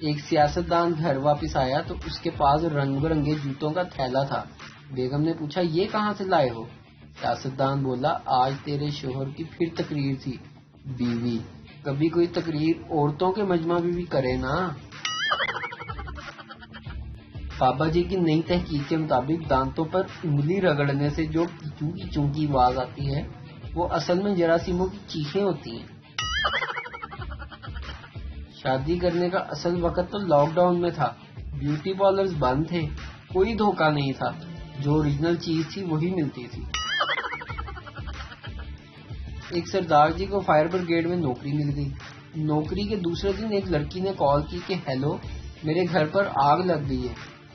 ایک سیاستدان گھر واپس آیا تو اس کے پاس رنگ برنگے جوتوں کا تھیلا تھا۔ بیگم نے پوچھا یہ کہاں سے لائے ہو؟ سیاستدان بولا آج تیرے شوہر کی پھر تقریر تھی۔ بیوی: کبھی کوئی تقریر عورتوں کے مجمع بھی کرے نا۔ بابا جی کی نئی تحقیق کے مطابق دانتوں پر انگلی رگڑنے سے جو کیچوں کیچوں کی آواز آتی ہے وہ اصل میں جراثیموں کی چیخیں ہوتی ہیں۔ شادی کرنے کا اصل وقت تو لاک ڈاؤن میں تھا، بیوٹی پارلرز بند تھے، کوئی دھوکہ نہیں تھا، جو اوریجنل چیز تھی وہی ملتی تھی۔ ایک سردار جی کو فائر بریگیڈ میں نوکری مل گئی۔ نوکری کے دوسرے دن ایک لڑکی نے کال کی کہ ہیلو، میرے گھر پر آگ لگ گئی ہے۔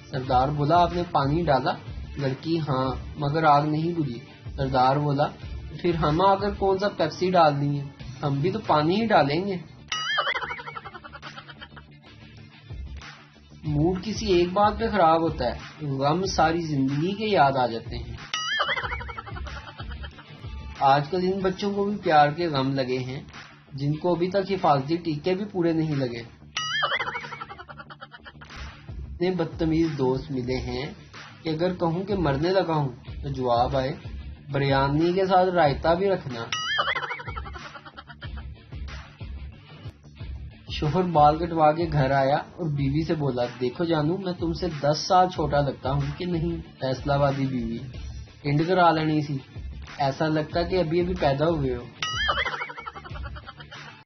سردار بولا آپ نے پانی ڈالا؟ لڑکی: ہاں مگر آگ نہیں بجھی۔ سردار بولا پھر ہم آ کر کون سا پیپسی ڈال دیں گے، ہم بھی تو پانی ہی ڈالیں گے۔ موڈ کسی ایک بات پہ خراب ہوتا ہے، غم ساری زندگی کے یاد آ جاتے ہیں۔ آج کل ان بچوں کو بھی پیار کے غم لگے ہیں جن کو ابھی تک حفاظتی ٹیکے بھی پورے نہیں لگے۔ اتنے بدتمیز دوست ملے ہیں کہ اگر کہوں کہ مرنے لگا ہوں تو جواب آئے بریانی کے ساتھ رائتا بھی رکھنا۔ شوہر بال کٹوا کے گھر آیا اور بیوی سے بولا دیکھو جانو میں تم سے 10 سال چھوٹا لگتا ہوں کہ نہیں؟ فیصلہ بازی بیوی: اینڈ کرا لینی سی، ایسا لگتا کہ ابھی ابھی پیدا ہوئے ہو۔